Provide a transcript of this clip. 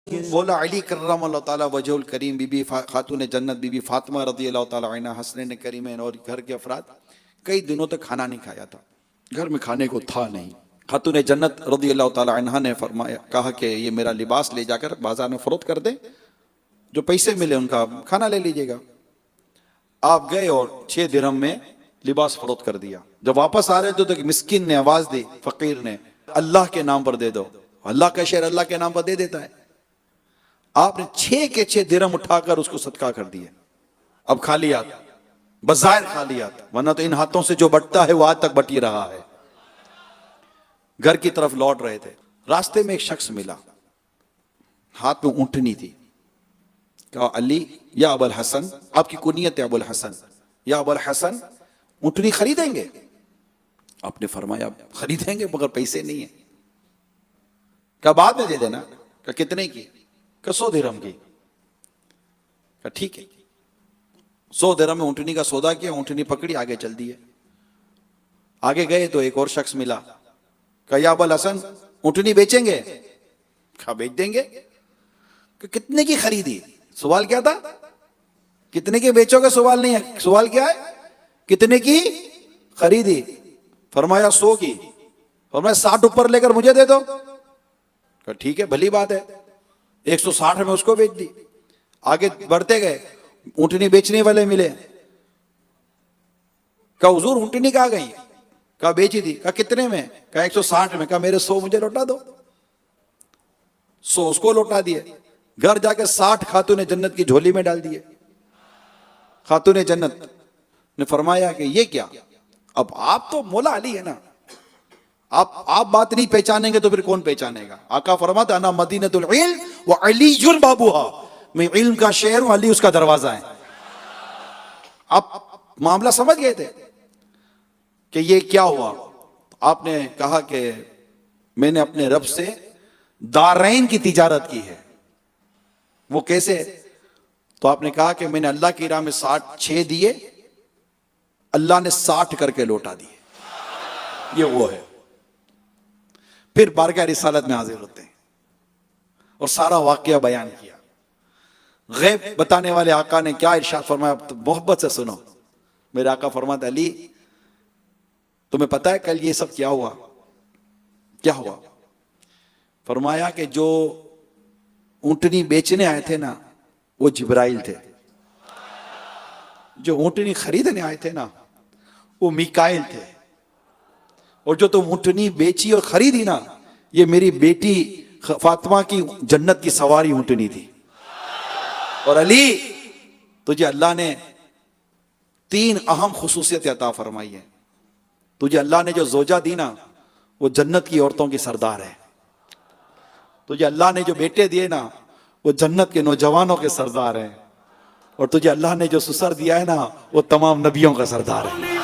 مولا علی کرم اللہ تعالیٰ وجہ الکریم بی بی خاتون جنت بی بی فاطمہ رضی اللہ تعالیٰ عنہ حسنین کریمین اور گھر کے افراد کئی دنوں تک کھانا نہیں کھایا تھا، گھر میں کھانے کو تھا نہیں۔ خاتون جنت رضی اللہ تعالیٰ عنہ نے فرمایا کہا کہ یہ میرا لباس لے جا کر بازار میں فروخت کر دیں، جو پیسے ملے ان کا کھانا لے لیجئے گا۔ آپ گئے اور 6 درہم میں لباس فروخت کر دیا۔ جب واپس آ رہے تھے تو ایک مسکین نے آواز دی، فقیر نے، اللہ کے نام پر دے دو۔ اللہ کا شہر اللہ کے نام پر دے دیتا ہے۔ آپ نے 6 کے 6 درہم اٹھا کر اس کو صدقہ کر دیے۔ اب خالیات، بظاہر خالیات، ورنہ تو ان ہاتھوں سے جو بٹتا ہے وہ آج تک بٹ ہی رہا ہے۔ گھر کی طرف لوٹ رہے تھے، راستے میں ایک شخص ملا، ہاتھ میں اونٹنی تھی۔ کہا علی یا ابو الحسن، آپ کی کنیت ہے ابو الحسن، یا ابو الحسن اونٹنی خریدیں گے؟ آپ نے فرمایا خریدیں گے مگر پیسے نہیں ہیں۔ کہا بعد میں دے دینا۔ کہا کتنے کی؟ کہ 100 درہم کی۔ کہا ٹھیک ہے۔ 100 درہم میں اونٹنی کا سودا کیا، اونٹنی پکڑی، آگے چل دیے۔ آگے گئے تو ایک اور شخص ملا۔ کہا یا ابو الحسن اونٹنی بیچیں گے؟ کہا بیچ دیں گے۔ کہ کتنے کی خریدی؟ سوال کیا تھا؟ کتنے کی بیچو گے؟ سوال نہیں ہے، سوال کیا ہے؟ کتنے کی خریدی؟ فرمایا 100 کی۔ فرمایا 60 اوپر لے کر مجھے دے دو۔ کہا ٹھیک ہے، بھلی بات ہے۔ 160 میں اس کو بیچ دی۔ آگے بڑھتے گئے، اونٹنی بیچنے والے ملے۔ کہا حضور اونٹنی کہاں گئی؟ کہا بیچی دی۔ کہا کتنے میں؟ کہا 160 میں۔ کہا میرے 100 مجھے لوٹا دو۔ 100 اس کو لوٹا دیے۔ گھر جا کے 60 خاتون جنت کی جھولی میں ڈال دیے۔ خاتون جنت نے فرمایا کہ یہ کیا؟ اب آپ تو مولا علی ہے نا، آپ بات نہیں پہچانیں گے تو پھر کون پہچانے گا؟ آقا فرماتا انا مدینۃ العلم وعلی بابوہا، میں علم کا شہر ہوں، علی اس کا دروازہ ہے۔ آپ معاملہ سمجھ گئے تھے کہ یہ کیا ہوا؟ آپ نے کہا کہ میں نے اپنے رب سے دارین کی تجارت کی ہے۔ وہ کیسے؟ تو آپ نے کہا کہ میں نے اللہ کی راہ میں 6 دیے، اللہ نے 60 کر کے لوٹا دیے۔ یہ وہ ہے۔ پھر بارگاہ رسالت میں حاضر ہوتے ہیں اور سارا واقعہ بیان کیا۔ غیب بتانے والے آقا نے کیا ارشاد فرمایا؟ محبت سے سنو۔ میرے آقا فرماتے علی تمہیں پتا ہے کل یہ سب کیا ہوا؟ کیا ہوا؟ فرمایا کہ جو اونٹنی بیچنے آئے تھے نا وہ جبرائیل تھے، جو اونٹنی خریدنے آئے تھے نا وہ میکائیل تھے، اور جو تم اونٹنی بیچی اور خریدی نا یہ میری بیٹی فاطمہ کی جنت کی سواری اونٹنی تھی۔ اور علی تجھے اللہ نے 3 اہم خصوصیت عطا فرمائی ہے۔ تجھے اللہ نے جو زوجہ دی نا وہ جنت کی عورتوں کی سردار ہے۔ تجھے اللہ نے جو بیٹے دیے نا وہ جنت کے نوجوانوں کے سردار ہیں، اور تجھے اللہ نے جو سسر دیا ہے نا وہ تمام نبیوں کا سردار ہے۔